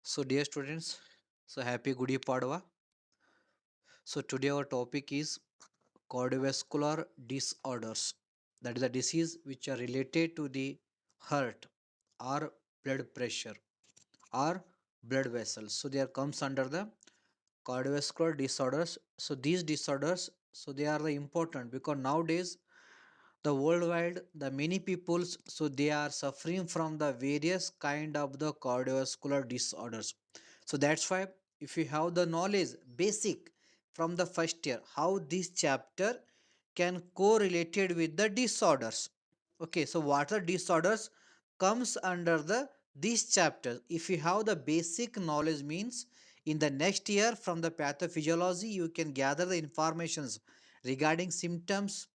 So, dear students, so happy Gudi Padwa. So, today our topic is cardiovascular disorders. That is a disease which are related to the heart or blood pressure or blood vessels. So, they are comes under the cardiovascular disorders. So, these disorders, so they are the important because nowadays the worldwide the many peoples so they are suffering from the various kind of the cardiovascular disorders. So that's why if you have the knowledge basic from the first year how this chapter can correlated with the disorders. Okay, so what are disorders comes under the these chapters. If you have the basic knowledge means in the next year from the pathophysiology you can gather the informations regarding symptoms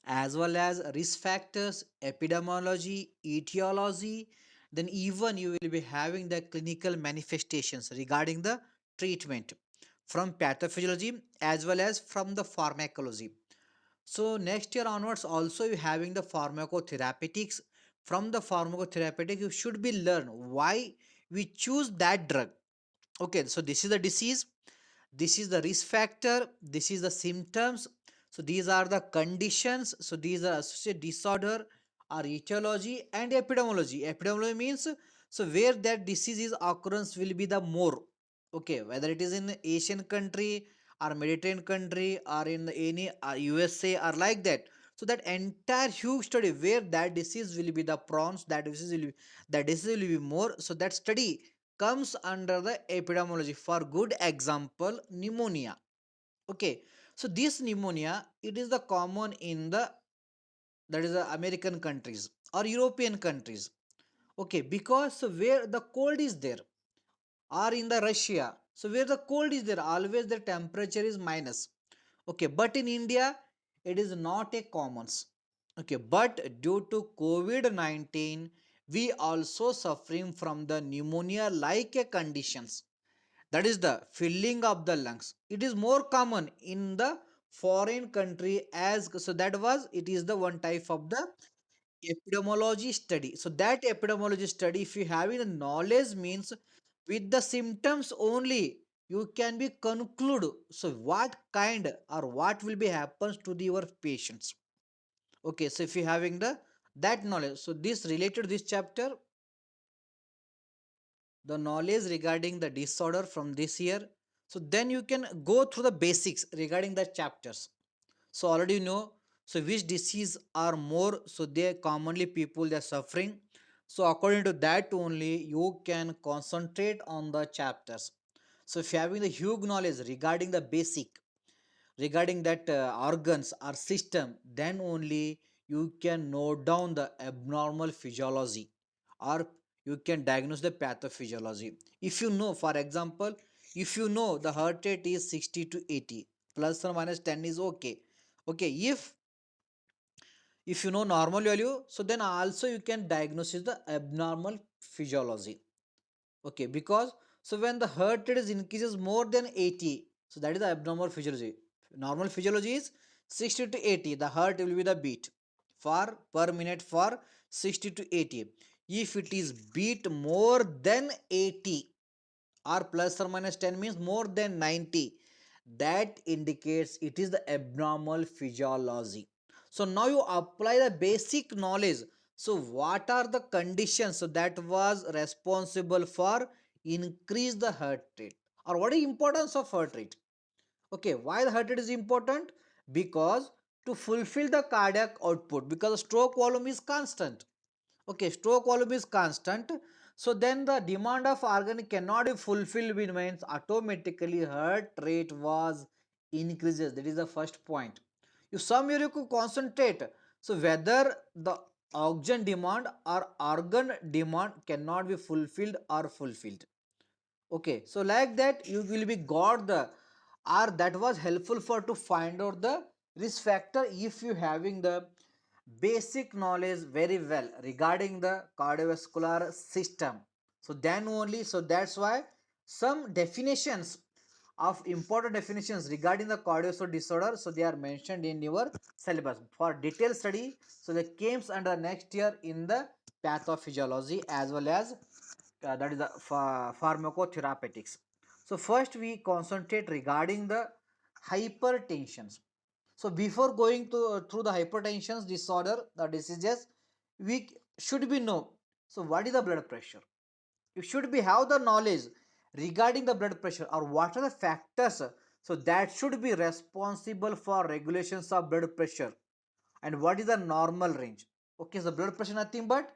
as well as risk factors, epidemiology, etiology. Then, even you will be having the clinical manifestations regarding the treatment from pathophysiology as well as from the pharmacology. So, next year onwards, also you having the pharmacotherapeutics. From the pharmacotherapeutic, you should be learn why we choose that drug. Okay, so this is the disease, this is the risk factor, this is the symptoms, so these are the conditions, so these are associated disorder or etiology and epidemiology. Epidemiology means so where that disease is occurrence will be the more. Okay, whether it is in Asian country or Mediterranean country or in any USA or like that. So that entire huge study where that disease will be the prawns, that disease will be more, so that study comes under the epidemiology. For good example, pneumonia. Okay, so this pneumonia it is the common in the that is the American countries or European countries. Okay, because where the cold is there, or in the Russia, so where the cold is there always the temperature is minus. Okay, but in India it is not a commons. Okay, but due to COVID-19 we also suffering from the pneumonia like a conditions, that is the filling of the lungs. It is more common in the foreign country as so that was it is the one type of the epidemiology study. So that epidemiology study if you having the knowledge means with the symptoms only you can be conclude so what kind or what will be happens to your patients. Okay, so if you having the that knowledge, so this related to this chapter, the knowledge regarding the disorder from this year, so then you can go through the basics regarding the chapters. So already you know so which disease are more so they commonly people they are suffering. So according to that only you can concentrate on the chapters. So if you having the huge knowledge regarding the basic regarding that organs or system, then only you can note down the abnormal physiology or you can diagnose the pathophysiology. If you know, for example, if you know the heart rate is 60 to 80 plus or minus 10 is okay. Okay, if you know normal value, so then also you can diagnose the abnormal physiology. Okay, because so when the heart rate is increases more than 80, so that is the abnormal physiology. Normal physiology is 60 to 80. The heart will be the beat for per minute for 60 to 80. If it is beat more than 80 or plus or minus 10 means more than 90, that indicates it is the abnormal physiology. So now you apply the basic knowledge. So what are the conditions that was responsible for increase the heart rate, or what is importance of heart rate? Okay, why the heart rate is important? Because to fulfill the cardiac output, because the stroke volume is constant. Okay, stroke volume is constant, so then the demand of organ cannot be fulfilled with means automatically heart rate was increases. That is the first point. You some you could concentrate, so whether the oxygen demand or organ demand cannot be fulfilled or fulfilled. Okay, so like that you will be got the or that was helpful for to find out the risk factor if you having the basic knowledge very well regarding the cardiovascular system. So then only, so that's why some definitions of important definitions regarding the cardiovascular disorder, so they are mentioned in your syllabus for detailed study. So they came under next year in the pathophysiology as well as that is the pharmacotherapeutics. So first we concentrate regarding the hypertensions. So before going to through the hypertension disorder, the diseases, we should be know. So what is the blood pressure? You should be have the knowledge regarding the blood pressure or what are the factors. So that should be responsible for regulations of blood pressure and what is the normal range. Okay, so blood pressure nothing but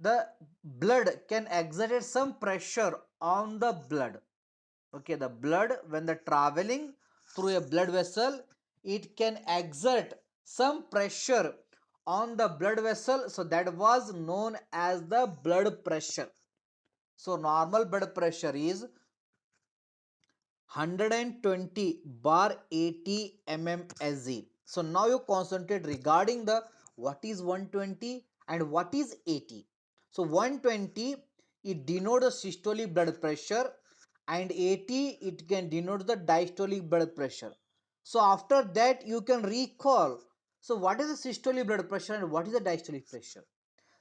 the blood can exert some pressure on the blood. Okay, the blood when the traveling through a blood vessel, it can exert some pressure on the blood vessel, so that was known as the blood pressure. So normal blood pressure is 120 bar 80 mmSg. So now you concentrate regarding the what is 120 and what is 80. So 120 it denotes the systolic blood pressure and 80 it can denote the diastolic blood pressure. So after that you can recall. So what is the systolic blood pressure and what is the diastolic pressure?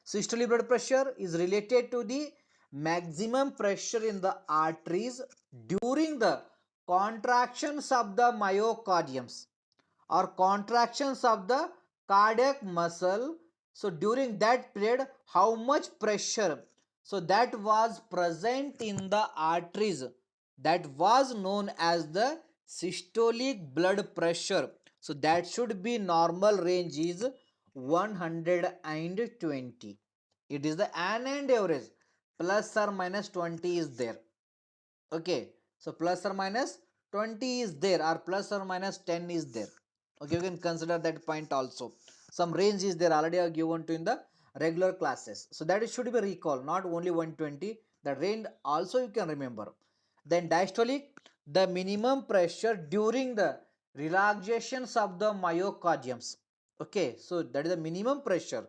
Systolic blood pressure is related to the maximum pressure in the arteries during the contractions of the myocardiums or contractions of the cardiac muscle. So during that period, how much pressure so that was present in the arteries, that was known as the systolic blood pressure. So that should be normal range is 120. It is the an and average plus or minus 20 is there. Okay, so plus or minus 20 is there or plus or minus 10 is there. Okay, you can consider that point also. Some range is there already are given to in the regular classes. So that it should be recalled, not only 120. The range also you can remember. Then diastolic, the minimum pressure during the relaxations of the myocardiums. Okay, so that is the minimum pressure.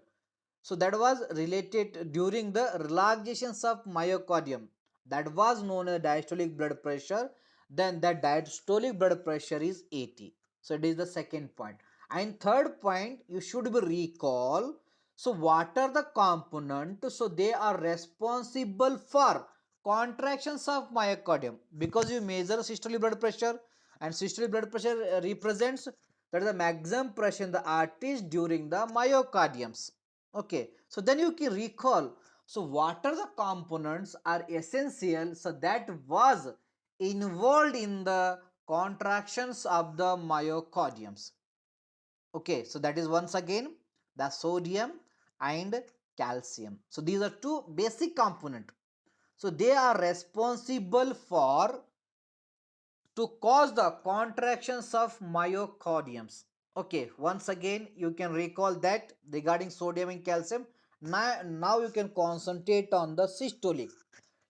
So that was related during the relaxations of myocardium. That was known as diastolic blood pressure. Then that diastolic blood pressure is 80. So it is the second point. And third point, you should be recall. So what are the components? So they are responsible for contractions of myocardium because you measure systolic blood pressure and systolic blood pressure represents that is the maximum pressure in the arteries during the myocardiums. Okay, so then you can recall. So what are the components are essential so that was involved in the contractions of the myocardiums. Okay, so that is once again the sodium and calcium. So these are two basic components. So they are responsible for to cause the contractions of myocardiums. Okay, once again you can recall that regarding sodium and calcium. Now you can concentrate on the systolic.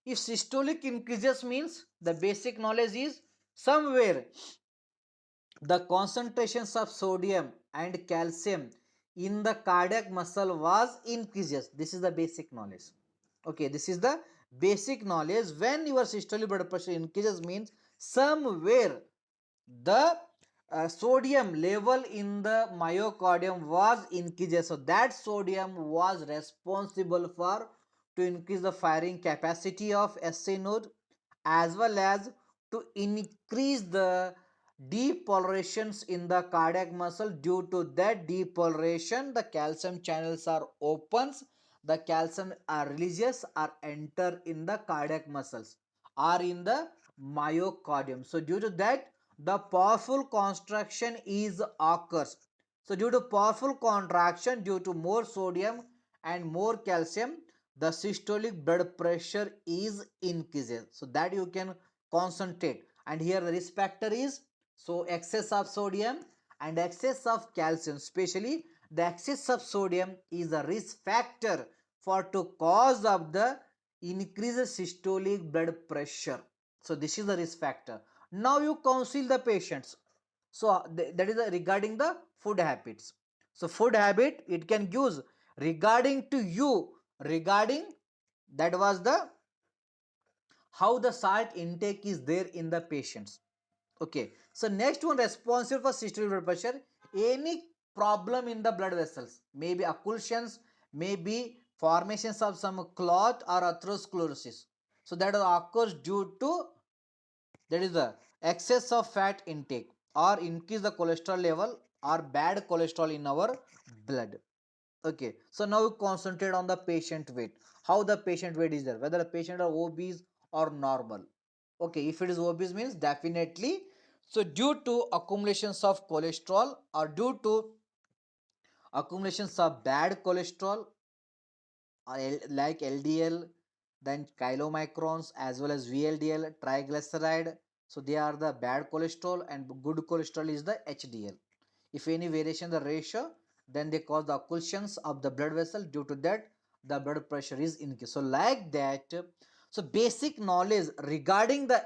If systolic increases means the basic knowledge is somewhere the concentrations of sodium and calcium in the cardiac muscle was increases. This is the basic knowledge. Okay, this is the basic knowledge. When your systolic blood pressure increases means somewhere the sodium level in the myocardium was increases. So that sodium was responsible for to increase the firing capacity of SA node as well as to increase the depolarizations in the cardiac muscle. Due to that depolarization, the calcium channels are opens, the calcium are releases or enter in the cardiac muscles or in the myocardium. So due to that the powerful contraction is occurs. So due to powerful contraction due to more sodium and more calcium, the systolic blood pressure is increases. So that you can concentrate. And here the risk factor is so excess of sodium and excess of calcium. Especially the excess of sodium is a risk factor for to cause of the increased systolic blood pressure. So this is the risk factor. Now you counsel the patients. So that is regarding the food habits. So food habit it can use regarding to you regarding that was the how the salt intake is there in the patients. Okay, so next one responsible for systolic blood pressure, any problem in the blood vessels, maybe occlusions, maybe formations of some clot or atherosclerosis. So that occurs due to, that is the excess of fat intake or increase the cholesterol level or bad cholesterol in our blood. Okay, so now we concentrate on the patient weight. How the patient weight is there, whether the patient are obese or normal. Okay, if it is obese means definitely, so due to accumulations of cholesterol or due to accumulations of bad cholesterol like LDL, then chylomicrons as well as VLDL, triglyceride. So they are the bad cholesterol and good cholesterol is the HDL. If any variation in the ratio, then they cause the occlusions of the blood vessel. Due to that, the blood pressure is increased. So like that, so basic knowledge regarding the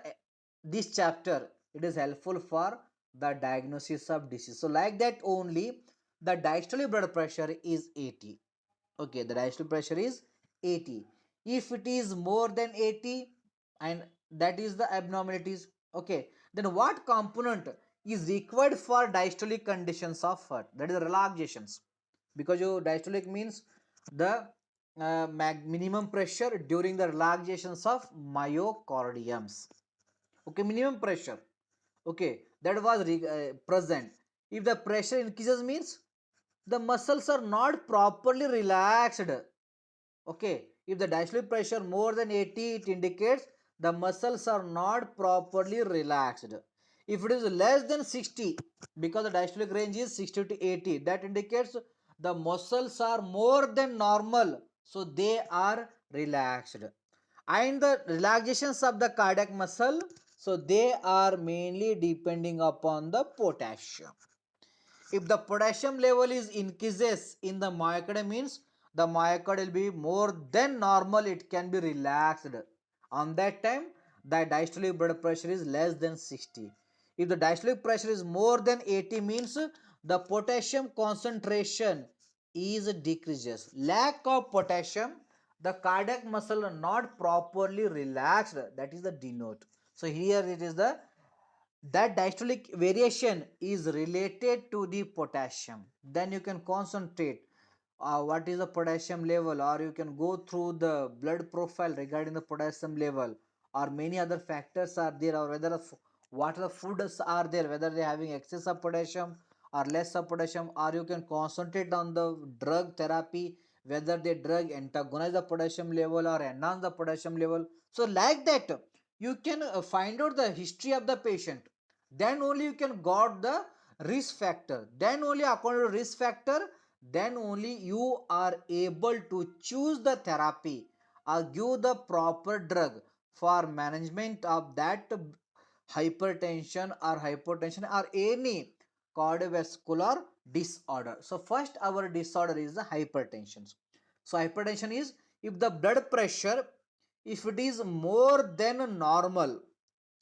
this chapter, it is helpful for the diagnosis of disease. So like that only, the diastolic blood pressure is 80. Okay, the diastolic pressure is 80. If it is more than 80, and that is the abnormalities. Okay, then what component is required for diastolic conditions of heart? That is the relaxations. Because your diastolic means the minimum pressure during the relaxations of myocardiums. Okay, minimum pressure. Okay, that was present. If the pressure increases means the muscles are not properly relaxed. Okay, if the diastolic pressure more than 80, it indicates the muscles are not properly relaxed. If it is less than 60, because the diastolic range is 60 to 80, that indicates the muscles are more than normal, so they are relaxed. And the relaxations of the cardiac muscle, so they are mainly depending upon the potassium. If the potassium level is increases in the myocardium means the myocardium will be more than normal, it can be relaxed. On that time, the diastolic blood pressure is less than 60. If the diastolic pressure is more than 80 means the potassium concentration is decreases. Lack of potassium, the cardiac muscle are not properly relaxed, that is the denote. So here it is the that diastolic variation is related to the potassium. Then you can concentrate what is the potassium level, or you can go through the blood profile regarding the potassium level, or many other factors are there, or whether what are the foods are there, whether they are having excess of potassium or less of potassium, or you can concentrate on the drug therapy, whether the drug antagonize the potassium level or enhance the potassium level. So like that you can find out the history of the patient, then only you can got the risk factor, then only according to risk factor, then only you are able to choose the therapy or give the proper drug for management of that hypertension or any cardiovascular disorder. So first our disorder is the hypertension. So hypertension is if the blood pressure, if it is more than normal,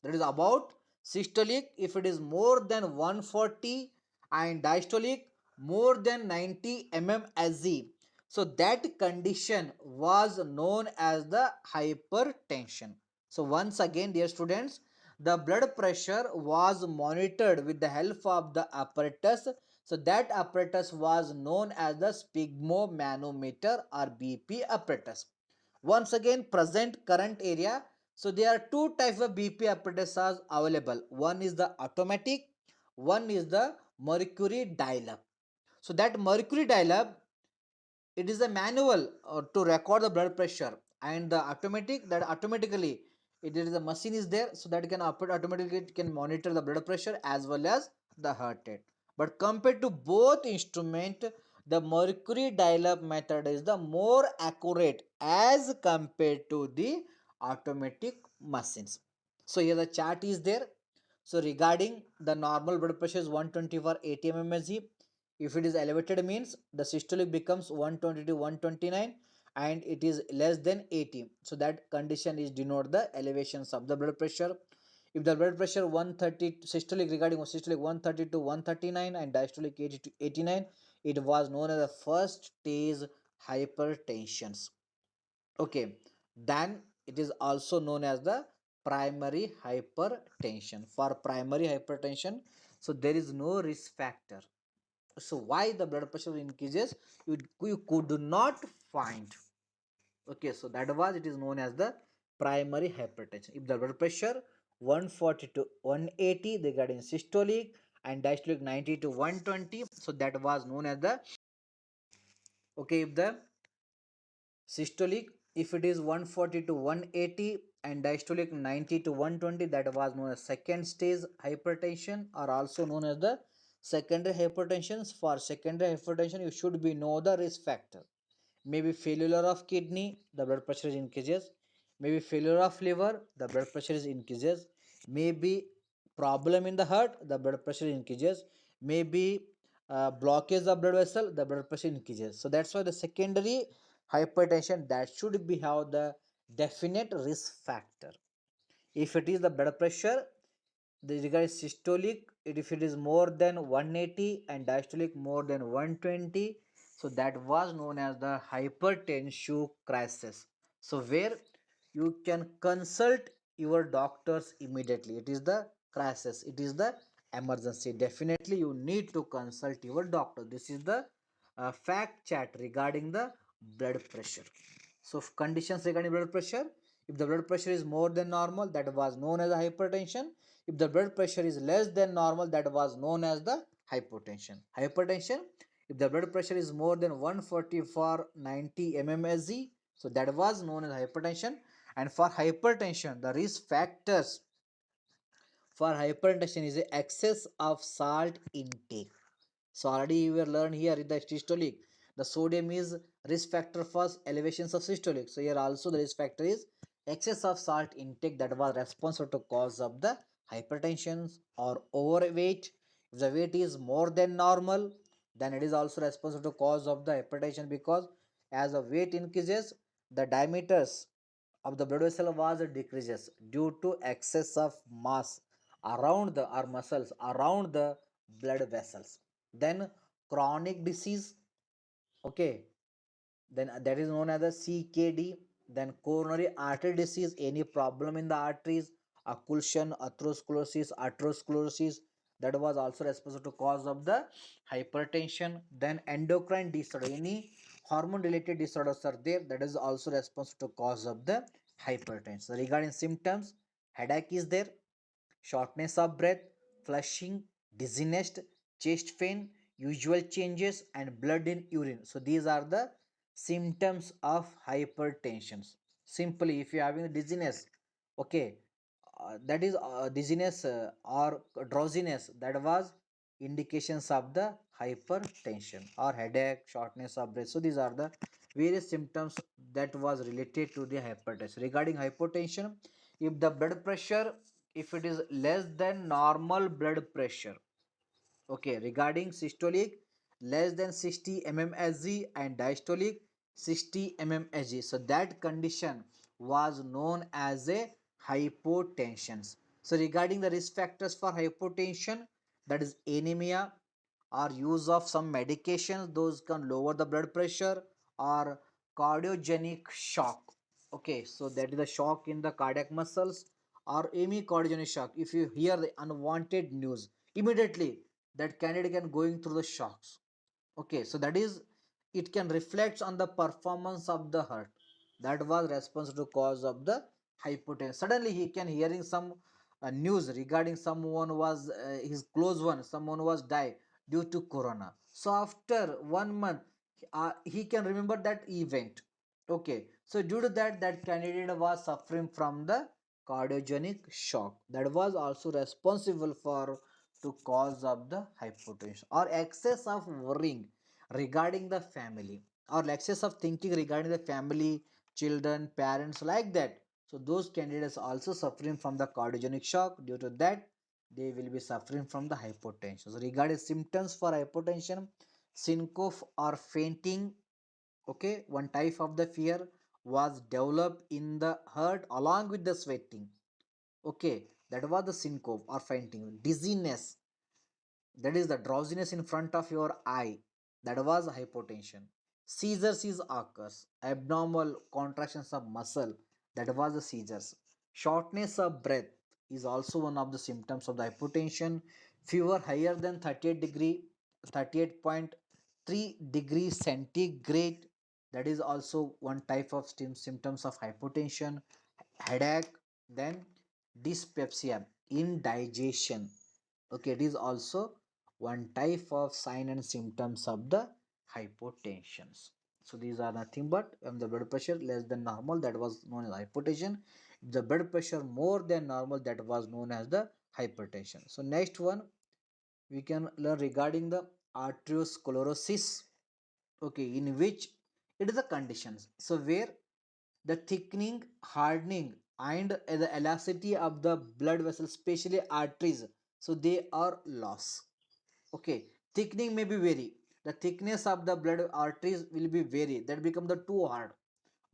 that is about systolic, if it is more than 140 and diastolic more than 90 mmHg, so that condition was known as the hypertension. So once again dear students, the blood pressure was monitored with the help of the apparatus. So that apparatus was known as the sphygmomanometer or BP apparatus. Once again present current area. So there are two types of BP apparatuses available. One is the automatic, one is the mercury dial-up. So that mercury dial-up, it is a manual to record the blood pressure, and the automatic, that automatically it is a machine is there, so that can automatically it can monitor the blood pressure as well as the heart rate. But compared to both instrument, the mercury dial-up method is the more accurate as compared to the automatic machines. So here the chart is there. So regarding the normal blood pressure is 120 for 80 mmHg. If it is elevated means the systolic becomes 120 to 129 and it is less than 80. So that condition is denote the elevations of the blood pressure. If the blood pressure 130 systolic, regarding systolic 130 to 139 and diastolic 80 to 89, it was known as the first stage hypertension. Okay, then it is also known as the primary hypertension. For primary hypertension, so there is no risk factor. So why the blood pressure increases, you could not find. Okay, so that was, it is known as the primary hypertension. If the blood pressure 140 to 180 regarding systolic and diastolic 90 to 120, so that was known as the, okay, if the systolic, if it is 140 to 180 and diastolic 90 to 120, that was known as second stage hypertension, or also known as the secondary hypertension. For secondary hypertension, you should be know the risk factor. Maybe failure of kidney, the blood pressure is increases. Maybe failure of liver, the blood pressure is increases. Maybe problem in the heart, the blood pressure increases. Maybe blockage of blood vessel, the blood pressure increases. So that's why the secondary hypertension, that should be have the definite risk factor. If it is the blood pressure, the regard is systolic, if it is more than 180 and diastolic more than 120, so that was known as the hypertensive crisis. So where you can consult your doctors immediately. It is the crisis, it is the emergency. Definitely you need to consult your doctor. This is the fact chat regarding the blood pressure. So conditions regarding blood pressure: if the blood pressure is more than normal, that was known as a hypertension. If the blood pressure is less than normal, that was known as the hypotension. Hypertension, if the blood pressure is more than 140 for 90 mmHg, so that was known as hypertension. And for hypertension, the risk factors for hypertension is the excess of salt intake. So already you will learn here in the systolic, the sodium is risk factor for elevations of systolic. So here also the risk factor is excess of salt intake, that was responsible to cause of the hypertension. Or overweight, if the weight is more than normal, then it is also responsible to cause of the hypertension, because as the weight increases, the diameters of the blood vessel was decreases due to excess of mass around the or muscles around the blood vessels. Then chronic disease, okay, then that is known as the CKD. Then coronary artery disease, any problem in the arteries, occlusion, atherosclerosis, that was also responsible to cause of the hypertension. Then endocrine disorder, any hormone related disorders are there, that is also responsible to cause of the hypertension. So regarding symptoms, headache is there, shortness of breath, flushing, dizziness, chest pain, usual changes, and blood in urine. So these are the symptoms of hypertension. Simply, if you are having dizziness, okay, that is dizziness or drowsiness, that was indications of the hypertension. Or headache, shortness of breath. So these are the various symptoms that was related to the hypertension. Regarding hypertension, if the blood pressure, if it is less than normal blood pressure, okay, regarding systolic less than 60 mmHg and diastolic 60 mmHg, so that condition was known as a hypotension. So regarding the risk factors for hypotension, that is anemia, or use of some medications, those can lower the blood pressure, or cardiogenic shock. Okay, so that is the shock in the cardiac muscles, or any cardiogenic shock. If you hear the unwanted news, immediately that candidate can going through the shocks. Okay, so that is, it can reflect on the performance of the heart, that was responsible to cause of the hypotension. Suddenly he can hearing some news regarding someone was his close one, someone was died due to corona. So after 1 month, he can remember that event. Okay, so due to that, that candidate was suffering from the cardiogenic shock, that was also responsible for to cause of the hypertension. Or excess of worrying regarding the family, or excess of thinking regarding the family, children, parents, like that. So those candidates also suffering from the cardiogenic shock. Due to that, they will be suffering from the hypertension. So regarding symptoms for hypertension, syncope or fainting, okay, one type of the fear was developed in the heart along with the sweating. Okay, that was the syncope or fainting. Dizziness, that is the drowsiness in front of your eye, that was hypotension. Seizures is occurs, abnormal contractions of muscle, that was the seizures. Shortness of breath is also one of the symptoms of the hypotension. Fever higher than 38 degree, 38.3 degrees centigrade, that is also one type of symptoms of hypotension. headache, then dyspepsia, indigestion. Okay, it is also one type of sign and symptoms of the hypotension. So these are nothing but the blood pressure less than normal, that was known as hypotension. The blood pressure more than normal, that was known as the hypertension. So next one we can learn regarding the arteriosclerosis. Okay, in which it is a conditions, so where the thickening, hardening, and the elasticity of the blood vessels, especially arteries, so they are lost. Okay, thickening may be vary, the thickness of the blood arteries will be vary, that become the too hard.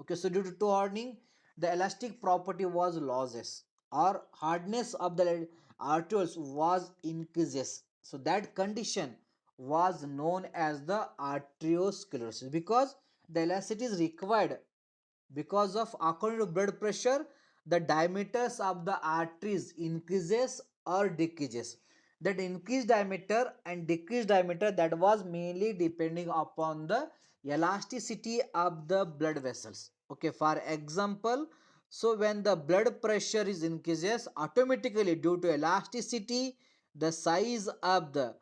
Okay, so due to too hardening, the elastic property was losses, or hardness of the arterioles was increases. So that condition was known as the arteriosclerosis, because the elasticity is required, because of according to blood pressure the diameters of the arteries increases or decreases. That increased diameter and decreased diameter, that was mainly depending upon the elasticity of the blood vessels. Okay, for example, so when the blood pressure is increases, automatically due to elasticity the size of the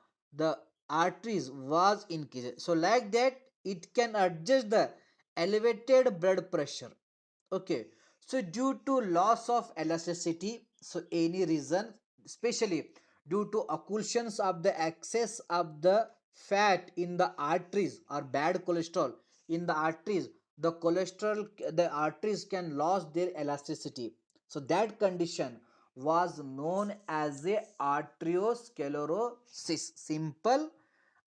arteries was increases. So like that it can adjust the elevated blood pressure. Okay, so due to loss of elasticity, so any reason, especially due to occlusions of the excess of the fat in the arteries or bad cholesterol in the arteries, the cholesterol, the arteries can lose their elasticity. So that condition was known as a arteriosclerosis. Simple,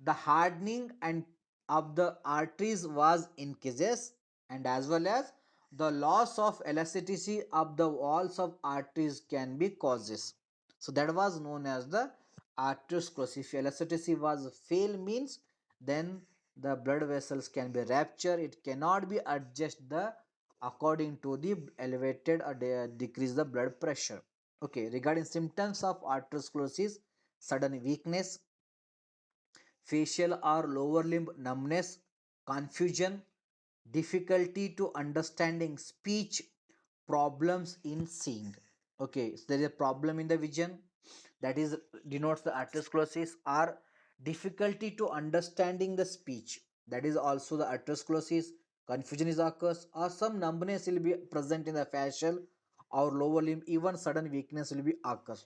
the hardening and of the arteries was increases, and as well as the loss of elasticity of the walls of arteries can be causes. So that was known as the arteriosclerosis. If elasticity was fail means, then the blood vessels can be ruptured, it cannot be adjust the according to the elevated or decrease the blood pressure. Okay, regarding symptoms of arteriosclerosis: sudden weakness, facial or lower limb numbness, confusion, difficulty to understanding speech, problems in seeing. Okay, so there is a problem in the vision, that is denotes the arteriosclerosis, or difficulty to understanding the speech, that is also the arteriosclerosis. Confusion is occurs, or some numbness will be present in the facial or lower limb, even sudden weakness will be occurs.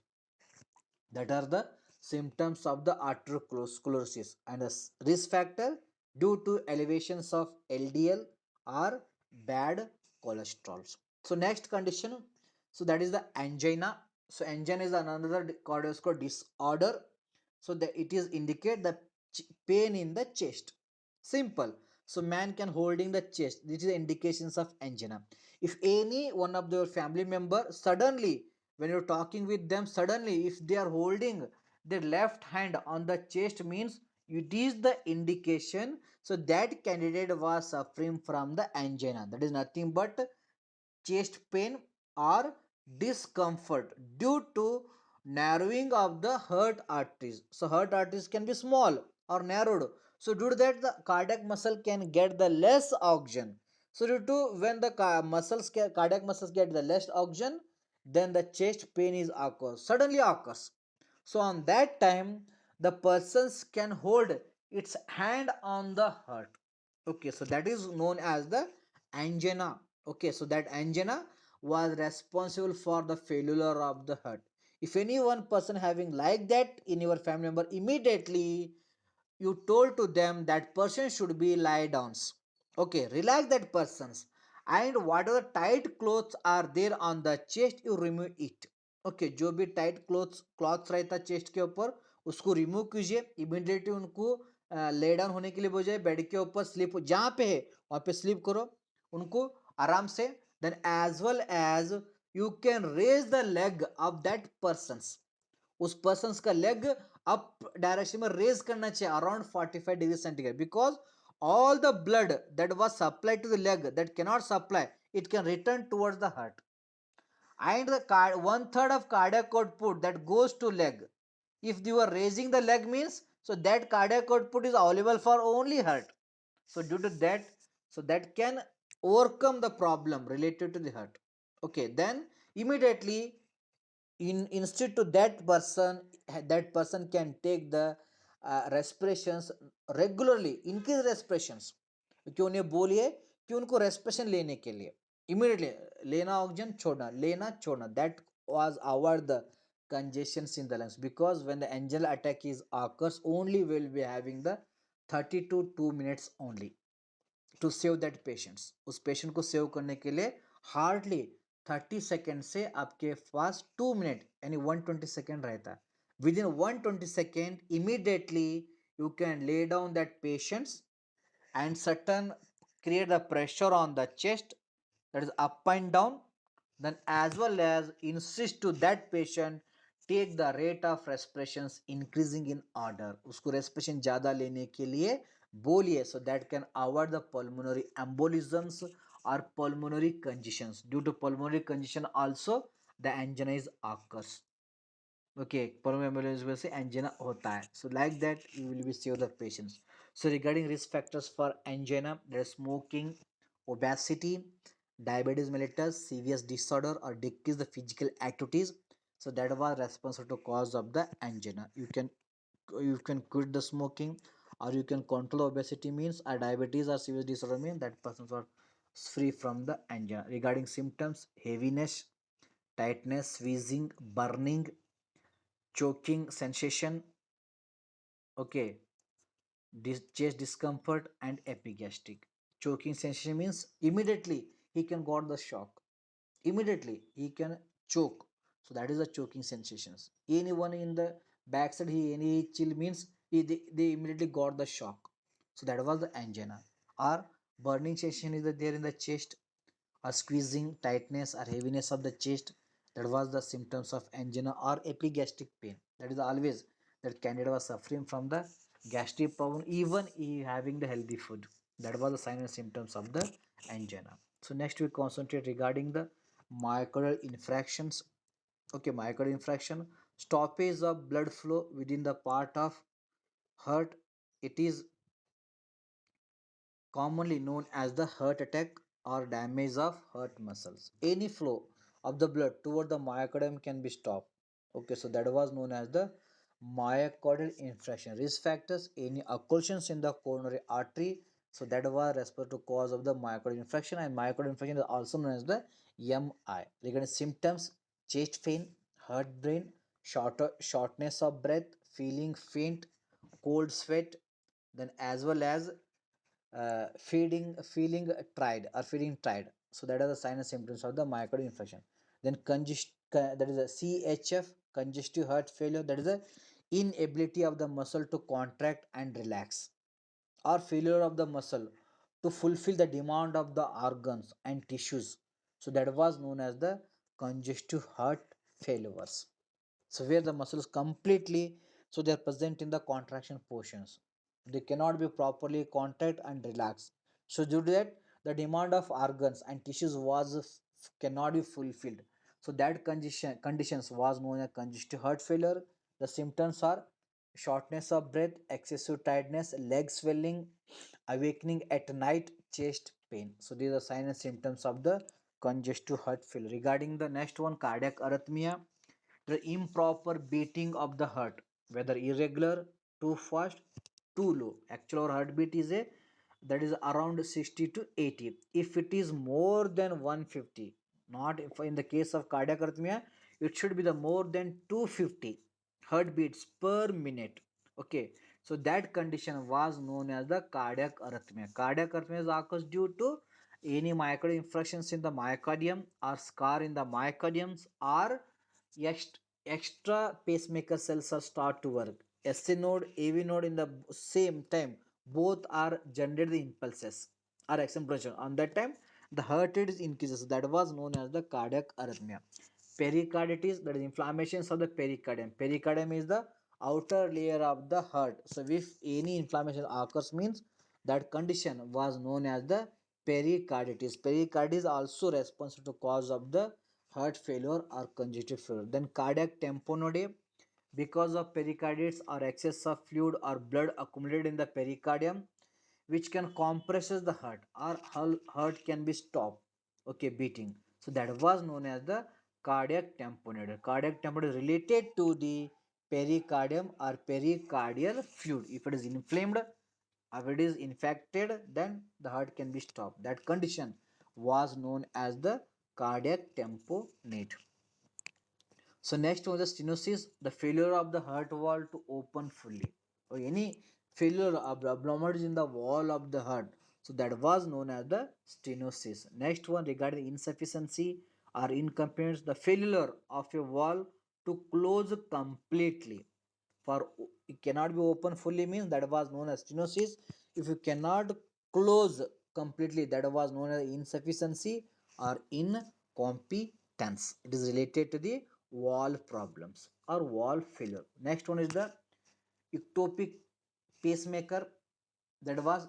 That are the symptoms of the arteriosclerosis. And a risk factor due to elevations of LDL or bad cholesterol. So next condition, so that is the angina. So angina is another cardiovascular disorder. So that it is indicate the pain in the chest. Simple, so man can holding the chest, this is the indications of angina. If any one of their family member suddenly, when you're talking with them, suddenly if they are holding their left hand on the chest, means it is the indication, so that candidate was suffering from the angina. That is nothing but chest pain or discomfort due to narrowing of the heart arteries. So heart arteries can be small or narrowed, so due to that the cardiac muscle can get the less oxygen. So due to when the cardiac muscles get the less oxygen, then the chest pain is occurs, suddenly occurs. So on that time the persons can hold its hand on the heart. Okay, so that is known as the angina. Okay, so that angina was responsible for the failure of the heart. If any one person having like that in your family member, immediately you told to them that person should be lie downs. Okay, relax that persons, and whatever tight clothes are there on the chest, you remove it. Okay जो भी tight clothes रहता है chest के ऊपर, उसको remove कीजिए immediately. उनको lay down होने के लिए बोलिए, बेड के ऊपर स्लिप जहाँ पे है वहाँ पे स्लिप करो उनको आराम से। Then as well as you can raise the leg of that persons, उस पर्सन का लेग अप डायरेक्शन में रेज करना चाहिए around 45 degree centigrade, because all the blood that was supplied to the leg that cannot supply, it can return towards the heart, and the one third of cardiac output that goes to leg. If you are raising the leg means, so that cardiac output is available for only heart. So due to that, so that can overcome the problem related to the heart. Okay, then immediately instead to that person can take the respirations regularly, increase respirations, क्यों उन्हें बोलिए कि उनको respiration लेने के लिए immediately लेना, oxygen छोड़ना, लेना छोड़ना, that was avoid the congestions in the lungs, because when the angina attack is occurs only will be having the 30 to 2 minutes only to save that patients, उस पेशेंट को save करने के लिए hardly 30 second से आपके पास 2 minute यानी 120 second रहता है. With in 120 second immediately you can lay down that patients and certain create the pressure on the chest, that is up and down, then as well as insist to that patient take the rate of respirations increasing in order, उसको respiration ज़्यादा लेने के लिए बोलिए, so that can avoid the pulmonary embolisms or pulmonary congestions. Due to pulmonary congestion also the angina is occurs. Okay, pulmonary embolism वजह से angina होता है. So like that you will be save the patients. So regarding risk factors for angina, there is smoking, obesity, diabetes mellitus, serious disorder, or decrease the physical activities. So that was responsible to cause of the angina. You can quit the smoking, or you can control obesity means, or diabetes or serious disorder means that persons are free from the angina. Regarding symptoms, heaviness, tightness, wheezing, burning, choking sensation, okay, chest discomfort and epigastric. Choking sensation means immediately he can got the shock, immediately he can choke, so that is the choking sensations. Anyone in the backside, he any chill means they immediately got the shock, so that was the angina. Or burning sensation is there in the chest, or squeezing, tightness or heaviness of the chest, that was the symptoms of angina. Or epigastric pain, that is always that candidate was suffering from the gastric problem even he having the healthy food, that was the sign and symptoms of the angina. So next we concentrate regarding the myocardial infractions. Okay, myocardial infraction, stoppage of blood flow within the part of heart. It is commonly known as the heart attack or damage of heart muscles. Any flow of the blood toward the myocardium can be stopped. Okay, so that was known as the myocardial infarction. Risk factors: any occlusions in the coronary artery. So that was respect to cause of the myocardial infarction, and myocardial infarction is also known as the MI. Regarding symptoms: chest pain, heart brain, shortness of breath, feeling faint, cold sweat, then as well as feeling tried or feeling tired. So that are the sign and symptoms of the myocardial infarction. Then that is a CHF, congestive heart failure, that is the inability of the muscle to contract and relax, or failure of the muscle to fulfill the demand of the organs and tissues. So that was known as the congestive heart failures. So where the muscles completely, so they are present in the contraction portions, they cannot be properly contract and relax. So due to that the demand of organs and tissues cannot be fulfilled. So that conditions was known as congestive heart failure. The symptoms are shortness of breath, excessive tiredness, leg swelling, awakening at night, chest pain. So these are signs and symptoms of the congestive heart failure. Regarding the next one, cardiac arrhythmia, the improper beating of the heart, whether irregular, too fast, too low. Actual our heartbeat is a, that is around 60 to 80. If it is more than 150, not if in the case of cardiac arrhythmia, it should be the more than 250 heartbeats per minute. Okay, so that condition was known as the cardiac arrhythmia. Cardiac arrhythmia occurs due to any myocardial infarctions in the myocardium, or scar in the myocardiums, or extra pacemaker cells are start to work. SA node, AV node in the same time, both are generate the impulses or acceleration. On that time, the heart rate is increases. That was known as the cardiac arrhythmia. Pericarditis, that is inflammations of the pericardium. Pericardium is the outer layer of the heart. So if any inflammation occurs means that condition was known as the pericarditis. Pericarditis also responsible to cause of the heart failure or congestive failure. Then cardiac tamponade, because of pericarditis or excess of fluid or blood accumulated in the pericardium, which can compresses the heart, or heart can be stopped, okay, beating. So that was known as the cardiac tamponade. Cardiac tamponade is related to the pericardium or pericardial fluid. If it is inflamed, if it is infected, then the heart can be stopped. That condition was known as the cardiac tamponade. So next was the stenosis, the failure of the heart wall to open fully, or any failure of abnormalities in the wall of the heart. So that was known as the stenosis. Next one regarding insufficiency or incompetence, the failure of a wall to close completely. For it cannot be open fully means that was known as stenosis. If you cannot close completely, that was known as insufficiency or incompetence. It is related to the wall problems or wall failure. Next one is the ectopic pacemaker. That was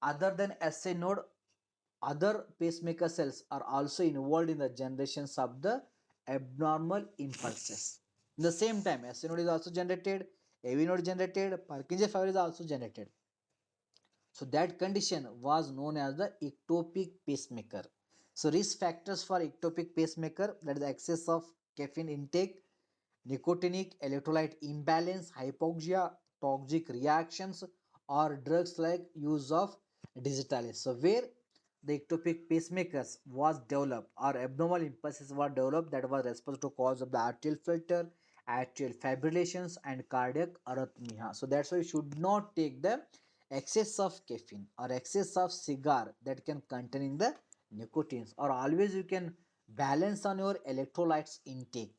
other than SA node, other pacemaker cells are also involved in the generations of the abnormal impulses. In the same time, SA node is also generated, AV node generated, Purkinje fiber is also generated. So that condition was known as the ectopic pacemaker. So risk factors for ectopic pacemaker, that is the excess of caffeine intake, nicotinic electrolyte imbalance, hypoxia, toxic reactions, or drugs like use of digitalis. So where the ectopic pacemakers was developed or abnormal impulses were developed, that was responsible to cause of the atrial filter, atrial fibrillations and cardiac arrhythmia. So that's why you should not take the excess of caffeine or excess of cigar that can contain the nicotines, or always you can balance on your electrolytes intake,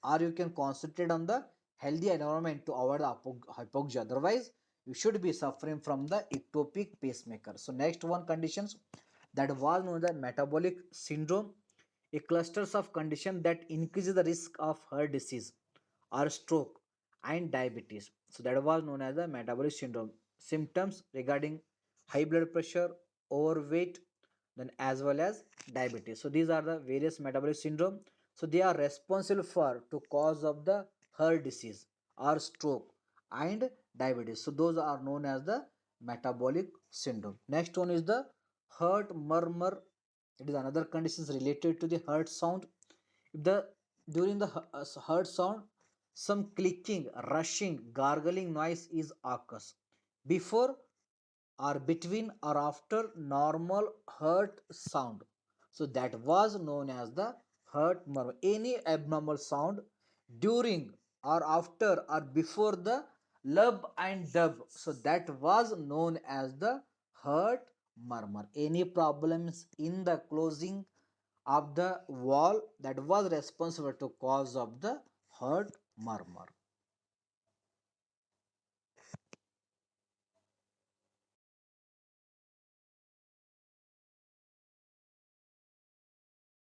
or you can concentrate on the healthy environment to avoid the hypoxia. Otherwise you should be suffering from the ectopic pacemaker. So next one conditions that was known as metabolic syndrome, a clusters of condition that increases the risk of heart disease or stroke and diabetes. So that was known as the metabolic syndrome. Symptoms regarding high blood pressure, overweight, then as well as diabetes. So these are the various metabolic syndrome. So they are responsible for to cause of the heart disease or stroke and diabetes. So those are known as the metabolic syndrome. Next one is the heart murmur. It is another conditions related to the heart sound. If the during the heart sound, some clicking, rushing, gargling noise is occurs before or between or after normal heart sound. So that was known as the heart murmur. Any abnormal sound during or after or before the lub and dub. So that was known as the heart murmur. Any problems in the closing of the wall, that was responsible to cause of the heart murmur.